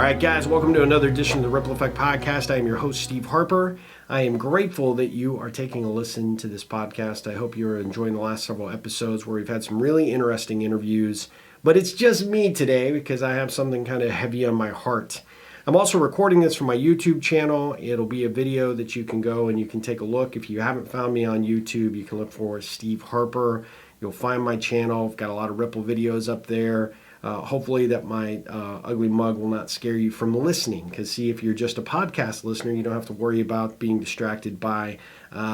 right, guys, welcome to another edition of the Ripple Effect Podcast. I am your host, Steve Harper. I am grateful that you are taking a listen to this podcast. I hope you're enjoying the last several episodes where we've had some really interesting interviews. But it's just me today because I have something kind of heavy on my heart. I'm also recording this for my YouTube channel. It'll be a video that you can go and you can take a look. If you haven't found me on YouTube, you can look for Steve Harper. You'll find my channel. I've got a lot of Ripple videos up there. Hopefully that my ugly mug will not scare you from listening, because see, if you're just a podcast listener, you don't have to worry about being distracted by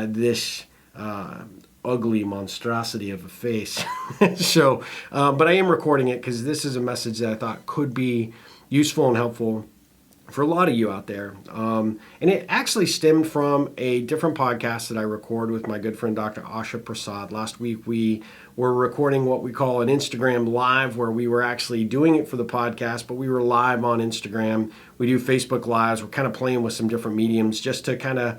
this ugly monstrosity of a face. But I am recording it because this is a message that I thought could be useful and helpful for a lot of you out there. And it actually stemmed from a different podcast that I record with my good friend, Dr. Asha Prasad. Last week, we were recording what we call an Instagram Live, where we were actually doing it for the podcast, but we were live on Instagram. We do Facebook Lives. We're kind of playing with some different mediums just to kind of,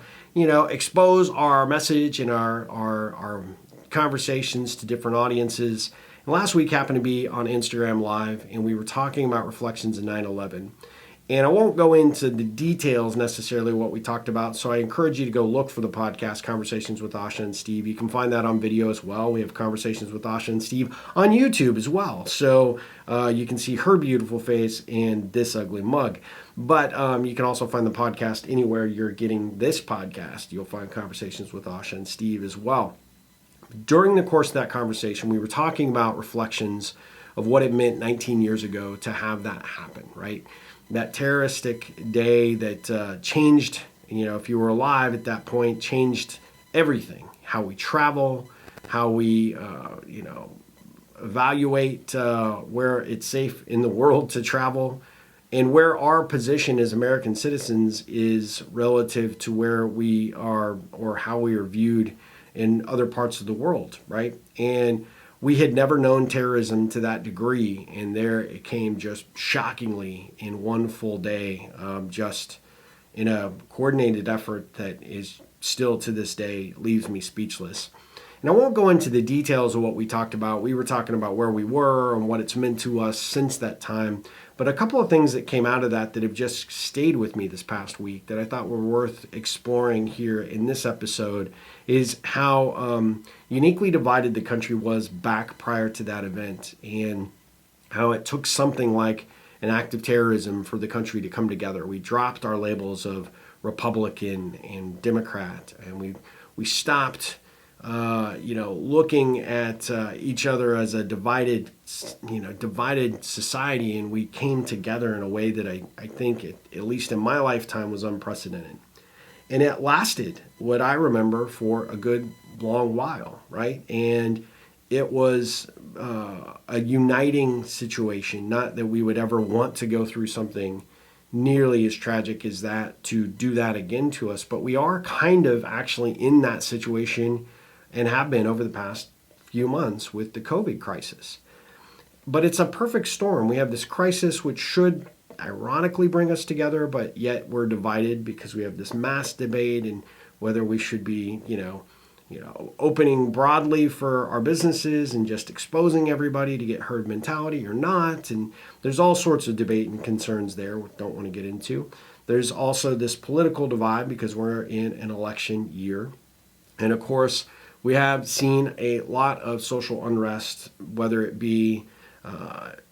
expose our message and our conversations to different audiences. And last week happened to be on Instagram Live, and we were talking about reflections of 9/11. And I won't go into the details necessarily what we talked about, so I encourage you to go look for the podcast, Conversations with Asha and Steve. You can find that on video as well. We have Conversations with Asha and Steve on YouTube as well. So you can see her beautiful face and this ugly mug. But you can also find the podcast anywhere you're getting this podcast. You'll find Conversations with Asha and Steve as well. During the course of that conversation, we were talking about reflections of what it meant 19 years ago to have that happen, right? That terroristic day that changed, if you were alive at that point, changed everything. How we travel, how we, evaluate where it's safe in the world to travel, and where our position as American citizens is relative to where we are or how we are viewed in other parts of the world, right? And we had never known terrorism to that degree, and there it came just shockingly in one full day, just in a coordinated effort that is still to this day leaves me speechless. And I won't go into the details of what we talked about. We were talking about where we were and what it's meant to us since that time. But a couple of things that came out of that have just stayed with me this past week that I thought were worth exploring here in this episode is how uniquely divided the country was back prior to that event, and how it took something like an act of terrorism for the country to come together. We dropped our labels of Republican and Democrat, and we stopped looking at each other as a divided society, and we came together in a way that I think, at least in my lifetime, was unprecedented. And it lasted, what I remember, for a good long while, right? And it was a uniting situation. Not that we would ever want to go through something nearly as tragic as that to do that again to us, but we are kind of actually in that situation and have been over the past few months with the COVID crisis. But it's a perfect storm. We have this crisis which should ironically bring us together, but yet we're divided because we have this mass debate and whether we should be, opening broadly for our businesses and just exposing everybody to get herd mentality or not. And there's all sorts of debate and concerns there we don't want to get into. There's also this political divide because we're in an election year. And of course, we have seen a lot of social unrest, whether it be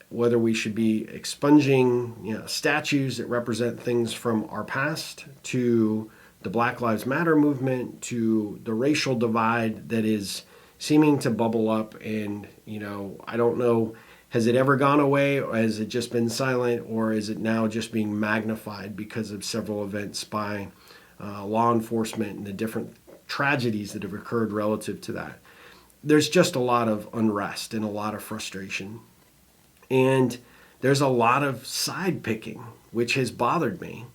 whether we should be expunging statues that represent things from our past, to the Black Lives Matter movement, to the racial divide that is seeming to bubble up. And, I don't know, has it ever gone away, or has it just been silent, or is it now just being magnified because of several events by law enforcement and the different tragedies that have occurred relative to that? There's just a lot of unrest and a lot of frustration. And there's a lot of side picking, which has bothered me.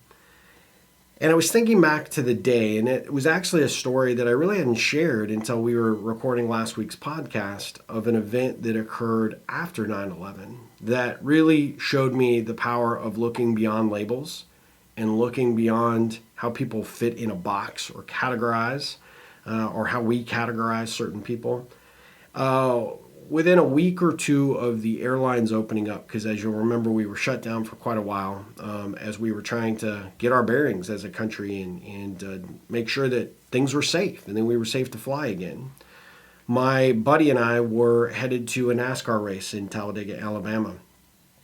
And I was thinking back to the day, and it was actually a story that I really hadn't shared until we were recording last week's podcast, of an event that occurred after 9/11 that really showed me the power of looking beyond labels and looking beyond how people fit in a box or categorize, or how we categorize certain people. within a week or two of the airlines opening up, because as you'll remember, we were shut down for quite a while as we were trying to get our bearings as a country and make sure that things were safe and then we were safe to fly again. My buddy and I were headed to a NASCAR race in Talladega, Alabama.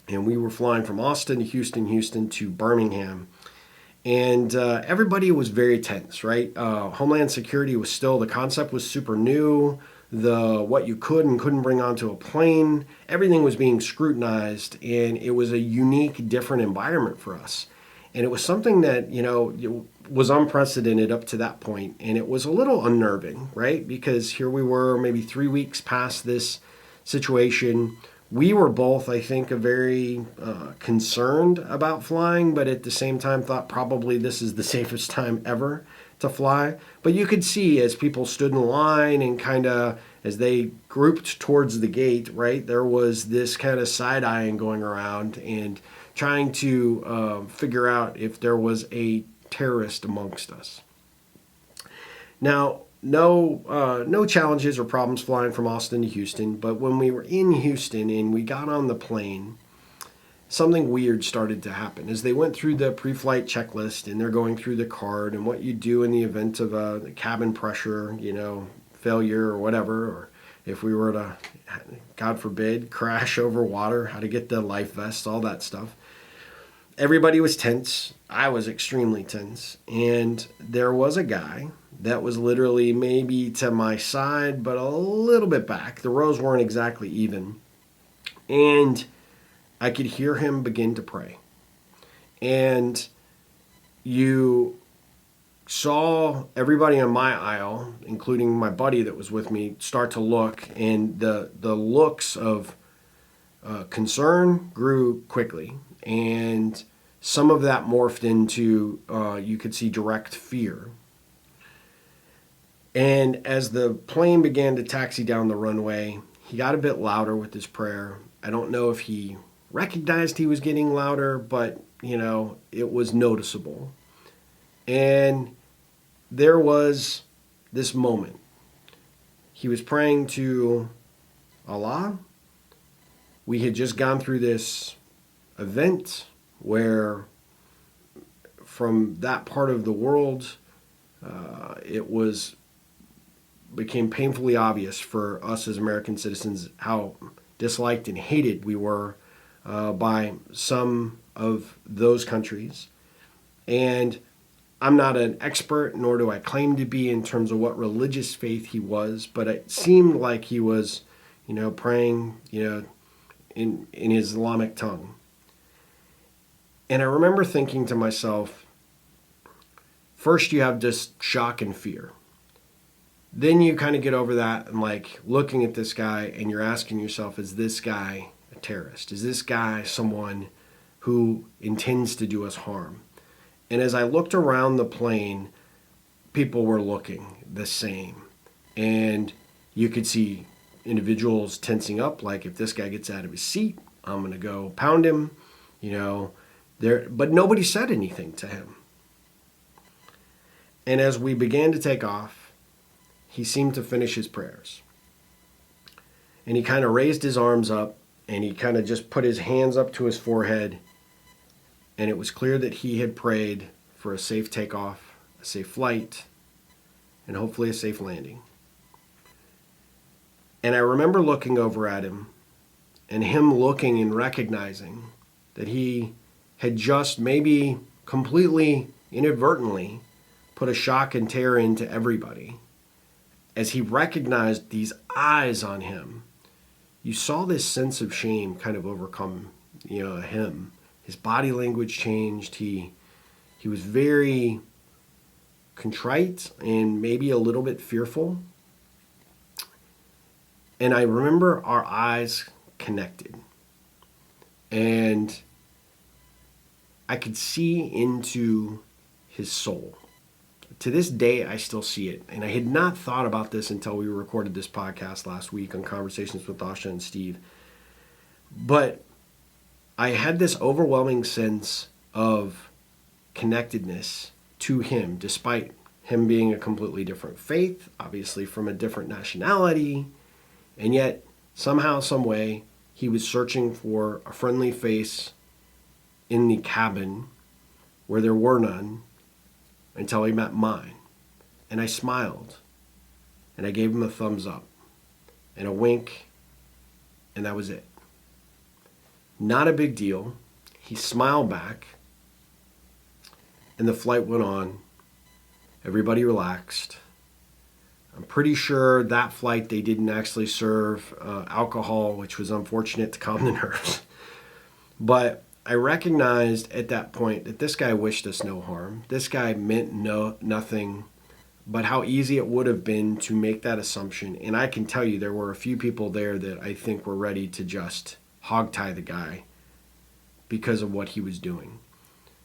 And we were flying from Austin to Houston to Birmingham. And everybody was very tense, right? Homeland Security was still, the concept was super new. What you could and couldn't bring onto a plane, everything was being scrutinized. And it was a unique, different environment for us. And it was something that, was unprecedented up to that point. And it was a little unnerving, right? Because here we were maybe 3 weeks past this situation. We were both, I think, very concerned about flying, but at the same time thought probably this is the safest time ever to fly. But you could see as people stood in line and kind of as they grouped towards the gate, right, there was this kind of side-eyeing going around and trying to figure out if there was a terrorist amongst us. Now, no challenges or problems flying from Austin to Houston, but when we were in Houston and we got on the plane, something weird started to happen. As they went through the pre-flight checklist and they're going through the card and what you do in the event of a cabin pressure, failure or whatever, or if we were to, God forbid, crash over water, how to get the life vests, all that stuff. Everybody was tense. I was extremely tense. And there was a guy that was literally maybe to my side, but a little bit back. The rows weren't exactly even. And I could hear him begin to pray. And you saw everybody on my aisle, including my buddy that was with me, start to look. And the looks of concern grew quickly. And some of that morphed into, you could see direct fear. And as the plane began to taxi down the runway, he got a bit louder with his prayer. I don't know if he recognized he was getting louder, but, it was noticeable. And there was this moment. He was praying to Allah. We had just gone through this event where from that part of the world, it became painfully obvious for us as American citizens how disliked and hated we were by some of those countries. And I'm not an expert, nor do I claim to be in terms of what religious faith he was, but it seemed like he was, praying, in his Islamic tongue. And I remember thinking to myself, first you have just shock and fear. Then you kind of get over that and looking at this guy and you're asking yourself, is this guy a terrorist? Is this guy someone who intends to do us harm? And as I looked around the plane, people were looking the same. And you could see individuals tensing up, like if this guy gets out of his seat, I'm going to go pound him, but nobody said anything to him. And as we began to take off, he seemed to finish his prayers. And he kind of raised his arms up and he kind of just put his hands up to his forehead. And it was clear that he had prayed for a safe takeoff, a safe flight, and hopefully a safe landing. And I remember looking over at him and him looking and recognizing that he had just maybe completely inadvertently put a shock and terror into everybody. As he recognized these eyes on him, you saw this sense of shame kind of overcome, him. His body language changed. He was very contrite and maybe a little bit fearful. And I remember our eyes connected. And I could see into his soul. To this day, I still see it. And I had not thought about this until we recorded this podcast last week on Conversations with Asha and Steve. But I had this overwhelming sense of connectedness to him, despite him being a completely different faith, obviously from a different nationality. And yet, Somehow, some way, he was searching for a friendly face in the cabin where there were none until he met mine. And I smiled, and I gave him a thumbs up and a wink, and that was it. Not a big deal. He smiled back, and the flight went on. Everybody relaxed. I'm pretty sure that flight they didn't actually serve alcohol, which was unfortunate to calm the nerves. But I recognized at that point that this guy wished us no harm. This guy meant nothing, but how easy it would have been to make that assumption. And I can tell you there were a few people there that I think were ready to just hogtie the guy because of what he was doing.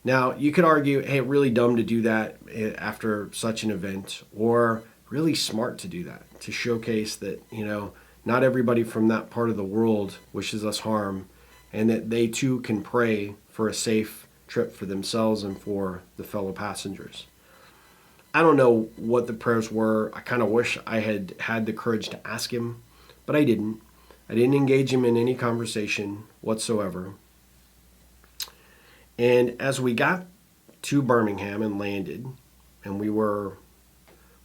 Now, you could argue, hey, really dumb to do that after such an event, or really smart to do that, to showcase that, not everybody from that part of the world wishes us harm, and that they too can pray for a safe trip for themselves and for the fellow passengers. I don't know what the prayers were. I kind of wish I had had the courage to ask him, but I didn't. I didn't engage him in any conversation whatsoever. And as we got to Birmingham and landed, and we were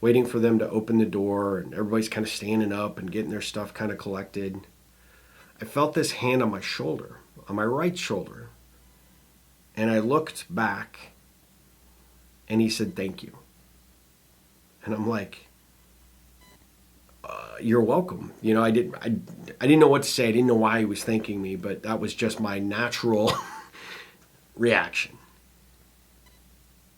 waiting for them to open the door, and everybody's kind of standing up and getting their stuff kind of collected, I felt this hand on my shoulder, on my right shoulder. And I looked back, and he said, "Thank you." And I'm like, "You're welcome." I didn't know what to say. I didn't know why he was thanking me, but that was just my natural reaction.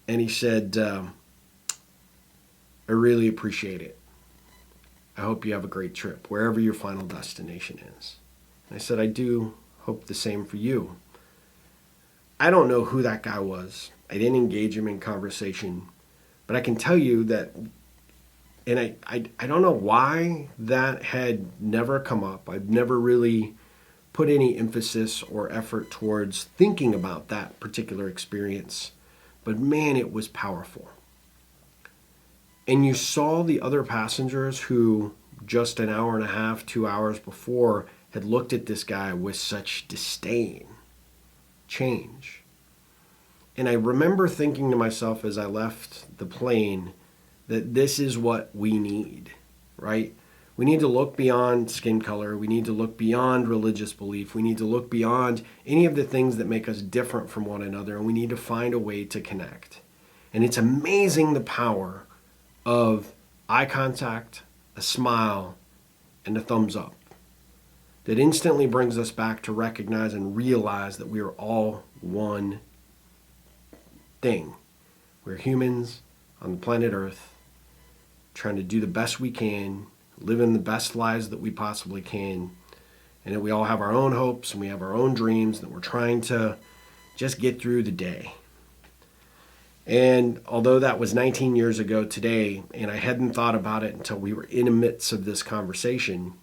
And he said, "I really appreciate it. I hope you have a great trip, wherever your final destination is." And I said, "I do hope the same for you." I don't know who that guy was. I didn't engage him in conversation, but I can tell you that, and I don't know why that had never come up. I've never really put any emphasis or effort towards thinking about that particular experience. But man, it was powerful. And you saw the other passengers who just an hour and a half, 2 hours before had looked at this guy with such disdain change. And I remember thinking to myself as I left the plane that this is what we need, right? We need to look beyond skin color. We need to look beyond religious belief. We need to look beyond any of the things that make us different from one another, and we need to find a way to connect. And it's amazing the power of eye contact, a smile, and a thumbs up that instantly brings us back to recognize and realize that we are all one thing. We're humans on the planet Earth trying to do the best we can, living the best lives that we possibly can, and that we all have our own hopes and we have our own dreams, that we're trying to just get through the day. And although that was 19 years ago today, and I hadn't thought about it until we were in the midst of this conversation,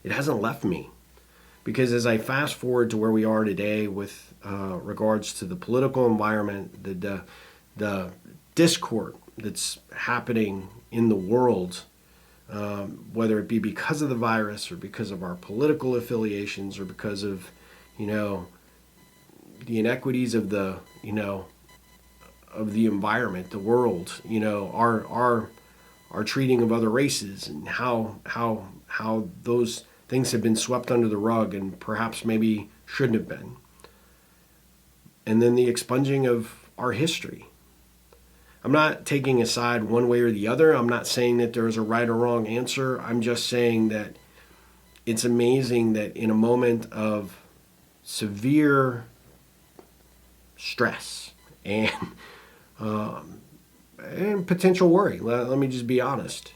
it hasn't left me. Because as I fast forward to where we are today with regards to the political environment, the discord that's happening in the world, whether it be because of the virus or because of our political affiliations or because of, the inequities of the, of the environment, the world, our treating of other races, and how those things have been swept under the rug and perhaps maybe shouldn't have been. And then the expunging of our history. I'm not taking a side one way or the other. I'm not saying that there is a right or wrong answer. I'm just saying that it's amazing that in a moment of severe stress and potential worry, let me just be honest,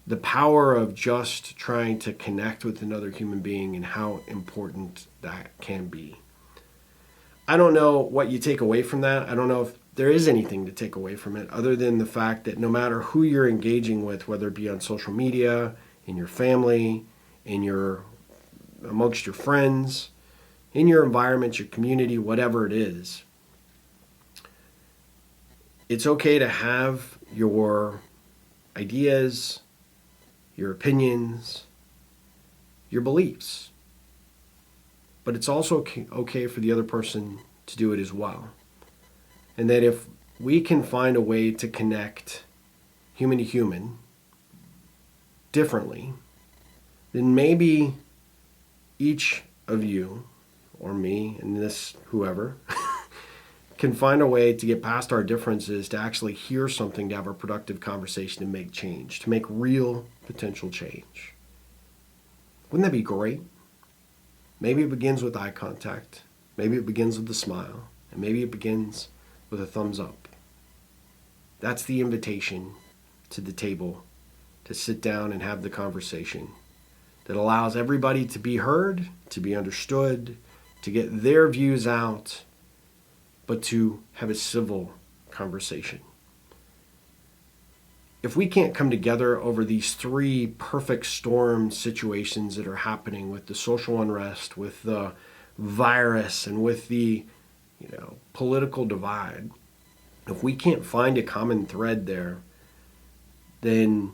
the power of just trying to connect with another human being and how important that can be. I don't know what you take away from that. I don't know if there is anything to take away from it other than the fact that no matter who you're engaging with, whether it be on social media, in your family, amongst your friends, in your environment, your community, whatever it is, it's okay to have your ideas, your opinions, your beliefs. But it's also okay for the other person to do it as well. And that if we can find a way to connect human to human differently, then maybe each of you, or me, and this whoever, can find a way to get past our differences, to actually hear something, to have a productive conversation, to make change, to make real potential change. Wouldn't that be great? Maybe it begins with eye contact. Maybe it begins with a smile. And maybe it begins with a thumbs up. That's the invitation to the table, to sit down and have the conversation that allows everybody to be heard, to be understood, to get their views out, but to have a civil conversation. If we can't come together over these three perfect storm situations that are happening with the social unrest, with the virus, and with the political divide, if we can't find a common thread there, then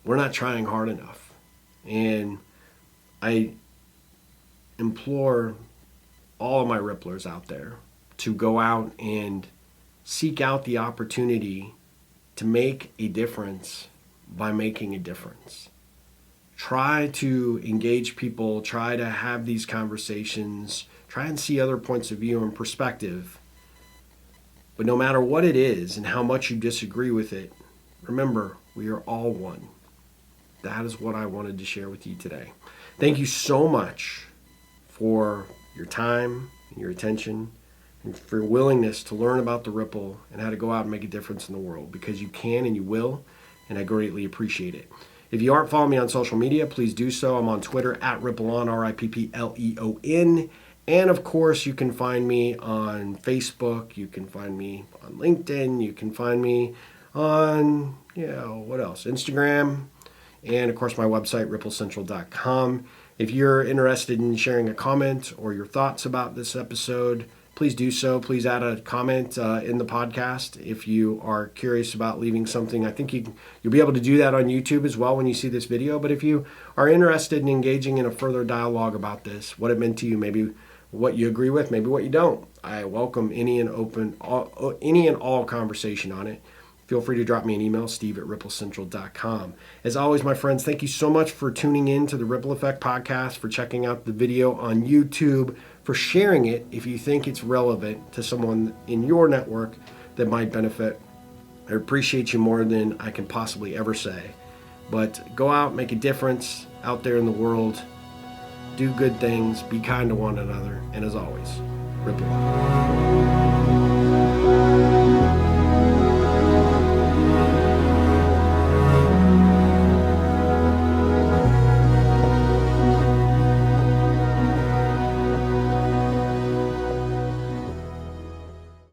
we're not trying hard enough. And I implore all of my Ripplers out there to go out and seek out the opportunity to make a difference by making a difference. Try to engage people, try to have these conversations, try and see other points of view and perspective. But no matter what it is and how much you disagree with it, remember, we are all one. That is what I wanted to share with you today. Thank you so much for your time and your attention, and for your willingness to learn about the ripple and how to go out and make a difference in the world, because you can and you will, and I greatly appreciate it. If you aren't following me on social media, please do so. I'm on Twitter at Rippleon, Rippleon. And of course, you can find me on Facebook. You can find me on LinkedIn. You can find me on, what else? Instagram. And of course, my website, ripplecentral.com. If you're interested in sharing a comment or your thoughts about this episode, please do so. Please add a comment in the podcast if you are curious about leaving something. I think you'll be able to do that on YouTube as well when you see this video. But if you are interested in engaging in a further dialogue about this, what it meant to you, maybe what you agree with, maybe what you don't, I welcome any and all conversation on it. Feel free to drop me an email, steve@ripplecentral.com. As always, my friends, thank you so much for tuning in to the Ripple Effect podcast, for checking out the video on YouTube, for sharing it if you think it's relevant to someone in your network that might benefit. I appreciate you more than I can possibly ever say. But go out, make a difference out there in the world. Do good things, be kind to one another, and as always, Ripple on.